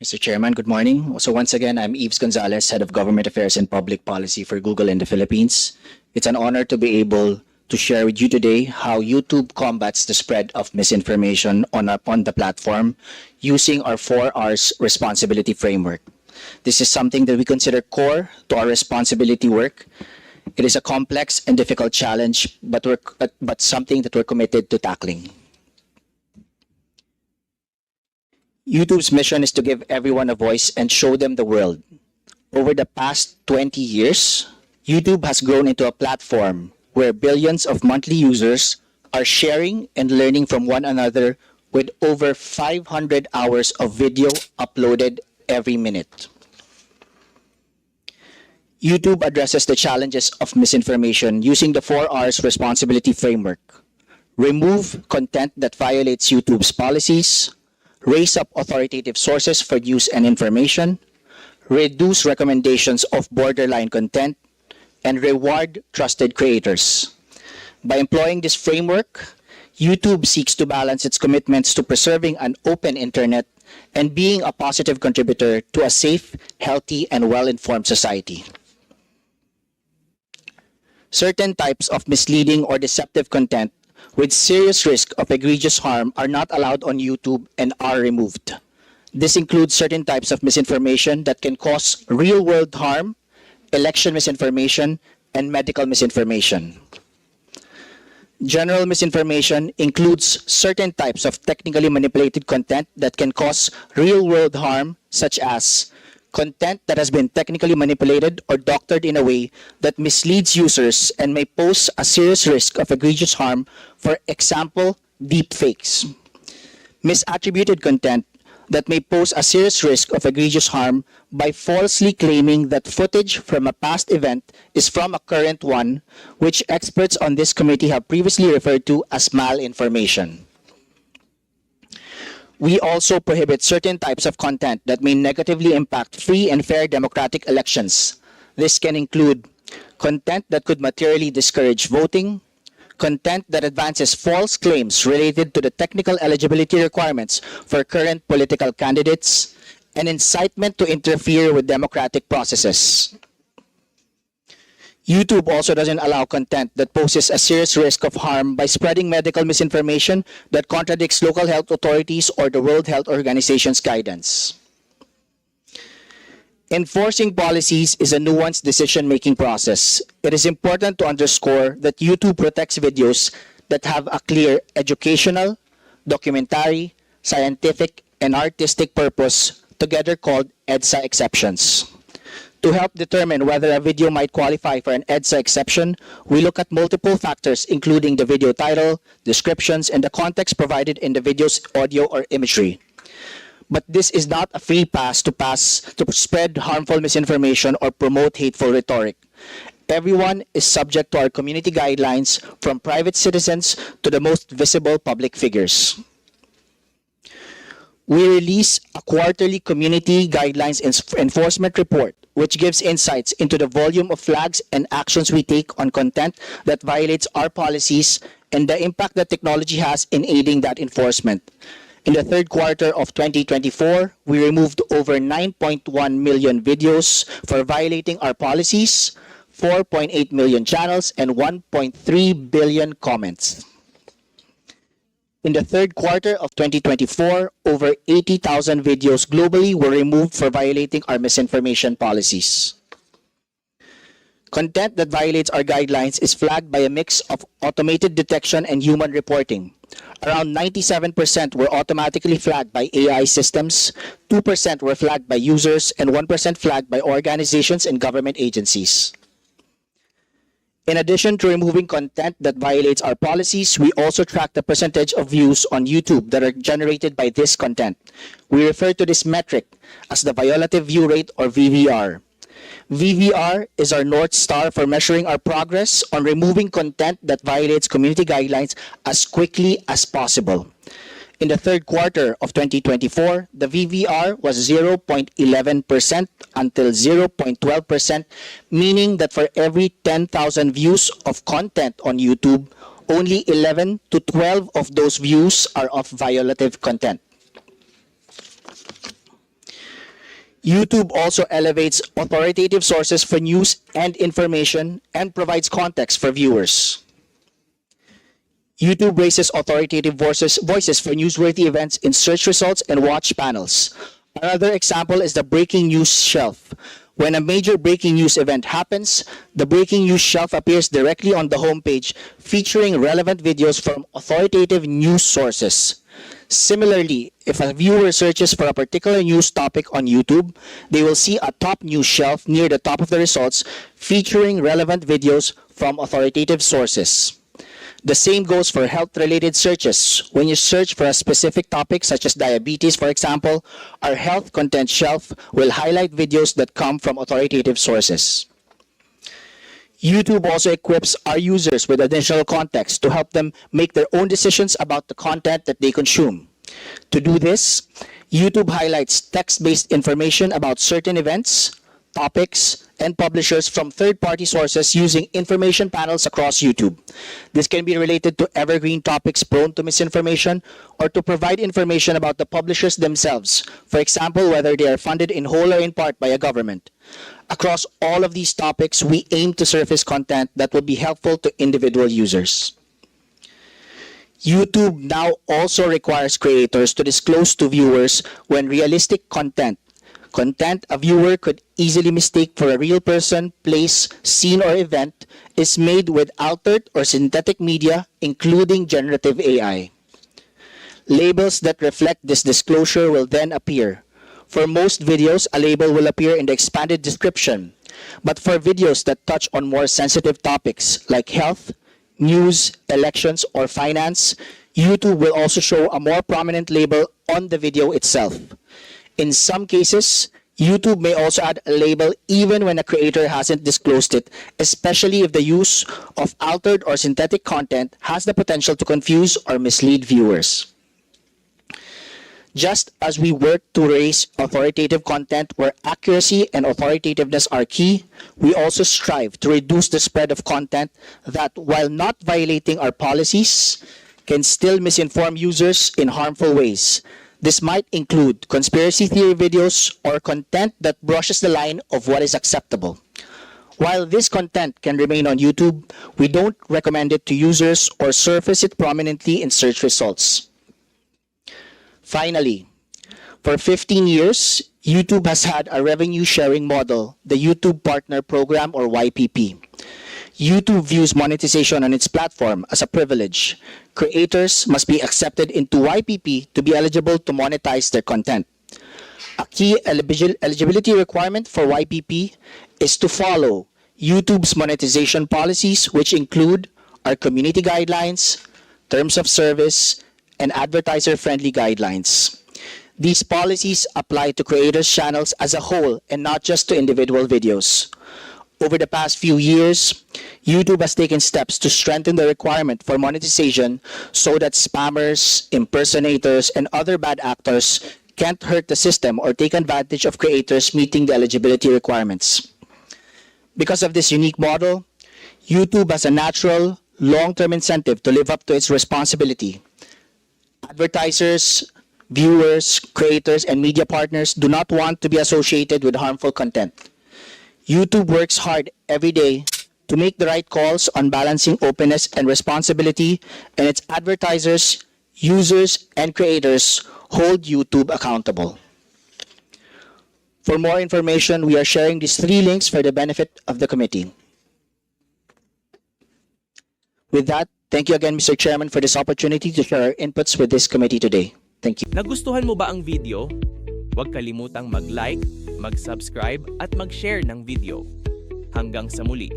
Mr. Chairman, good morning. So once again, I'm Yves Gonzalez, Head of Government Affairs and Public Policy for Google in the Philippines. It's an honor to be able to share with you today how YouTube combats the spread of misinformation on the platform using our 4Rs responsibility framework. This is something that we consider core to our responsibility work. It is a complex and difficult challenge, but something that we're committed to tackling. YouTube's mission is to give everyone a voice and show them the world. Over the past 20 years, YouTube has grown into a platform where billions of monthly users are sharing and learning from one another with over 500 hours of video uploaded every minute. YouTube addresses the challenges of misinformation using the 4Rs responsibility framework. Remove content that violates YouTube's policies, raise up authoritative sources for news and information, reduce recommendations of borderline content, and reward trusted creators. By employing this framework, YouTube seeks to balance its commitments to preserving an open internet and being a positive contributor to a safe, healthy, and well-informed society. Certain types of misleading or deceptive content with serious risk of egregious harm are not allowed on YouTube and are removed. This includes certain types of misinformation that can cause real-world harm, election misinformation, and medical misinformation. General misinformation includes certain types of technically manipulated content that can cause real-world harm, such as content that has been technically manipulated or doctored in a way that misleads users and may pose a serious risk of egregious harm, for example, deepfakes. Misattributed content that may pose a serious risk of egregious harm by falsely claiming that footage from a past event is from a current one, which experts on this committee have previously referred to as malinformation. We also prohibit certain types of content that may negatively impact free and fair democratic elections. This can include content that could materially discourage voting, content that advances false claims related to the technical eligibility requirements for current political candidates, and incitement to interfere with democratic processes. YouTube also doesn't allow content that poses a serious risk of harm by spreading medical misinformation that contradicts local health authorities or the World Health Organization's guidance. Enforcing policies is a nuanced decision-making process. It is important to underscore that YouTube protects videos that have a clear educational, documentary, scientific, and artistic purpose, together called EDSA exceptions. To help determine whether a video might qualify for an EDSA exception, we look at multiple factors, including the video title, descriptions, and the context provided in the video's audio or imagery. But this is not a free pass to spread harmful misinformation or promote hateful rhetoric. Everyone is subject to our community guidelines, from private citizens to the most visible public figures. We release a quarterly community guidelines enforcement report, which gives insights into the volume of flags and actions we take on content that violates our policies and the impact that technology has in aiding that enforcement. In the third quarter of 2024, we removed over 9.1 million videos for violating our policies, 4.8 million channels, and 1.3 billion comments. In the third quarter of 2024, over 80,000 videos globally were removed for violating our misinformation policies. Content that violates our guidelines is flagged by a mix of automated detection and human reporting. Around 97% were automatically flagged by AI systems, 2% were flagged by users, and 1% flagged by organizations and government agencies. In addition to removing content that violates our policies, we also track the percentage of views on YouTube that are generated by this content. We refer to this metric as the violative view rate, or VVR. VVR is our North Star for measuring our progress on removing content that violates community guidelines as quickly as possible. In the third quarter of 2024, the VVR was 0.11% until 0.12%, meaning that for every 10,000 views of content on YouTube, only 11 to 12 of those views are of violative content. YouTube also elevates authoritative sources for news and information and provides context for viewers. YouTube raises authoritative voices for newsworthy events in search results and watch panels. Another example is the breaking news shelf. When a major breaking news event happens, the breaking news shelf appears directly on the homepage, featuring relevant videos from authoritative news sources. Similarly, if a viewer searches for a particular news topic on YouTube, they will see a top news shelf near the top of the results, featuring relevant videos from authoritative sources. The same goes for health-related searches. When you search for a specific topic, such as diabetes, for example, our health content shelf will highlight videos that come from authoritative sources. YouTube also equips our users with additional context to help them make their own decisions about the content that they consume. To do this, YouTube highlights text-based information about certain events, topics, and publishers from third-party sources using information panels across YouTube. This can be related to evergreen topics prone to misinformation or to provide information about the publishers themselves, for example, whether they are funded in whole or in part by a government. Across all of these topics, we aim to surface content that will be helpful to individual users. YouTube now also requires creators to disclose to viewers when realistic content a viewer could easily mistake for a real person, place, scene, or event is made with altered or synthetic media, including generative AI. Labels that reflect this disclosure will then appear. For most videos, a label will appear in the expanded description. But for videos that touch on more sensitive topics like health, news, elections, or finance, YouTube will also show a more prominent label on the video itself. In some cases, YouTube may also add a label even when a creator hasn't disclosed it, especially if the use of altered or synthetic content has the potential to confuse or mislead viewers. Just as we work to raise authoritative content where accuracy and authoritativeness are key, we also strive to reduce the spread of content that, while not violating our policies, can still misinform users in harmful ways. This might include conspiracy theory videos or content that brushes the line of what is acceptable. While this content can remain on YouTube, we don't recommend it to users or surface it prominently in search results. Finally, for 15 years, YouTube has had a revenue sharing model, the YouTube Partner Program or YPP. YouTube views monetization on its platform as a privilege. Creators must be accepted into YPP to be eligible to monetize their content. A key eligibility requirement for YPP is to follow YouTube's monetization policies, which include our community guidelines, terms of service, and advertiser-friendly guidelines. These policies apply to creators' channels as a whole and not just to individual videos. Over the past few years, YouTube has taken steps to strengthen the requirement for monetization so that spammers, impersonators, and other bad actors can't hurt the system or take advantage of creators meeting the eligibility requirements. Because of this unique model, YouTube has a natural, long-term incentive to live up to its responsibility. Advertisers, viewers, creators, and media partners do not want to be associated with harmful content. YouTube works hard every day to make the right calls on balancing openness and responsibility, and its advertisers, users, and creators hold YouTube accountable. For more information, we are sharing these 3 links for the benefit of the committee. With that, thank you again, Mr. Chairman, for this opportunity to share our inputs with this committee today. Thank you. Nagustuhan mo ba ang video? Huwag kalimutang mag-like, mag-subscribe at mag-share ng video. Hanggang sa muli.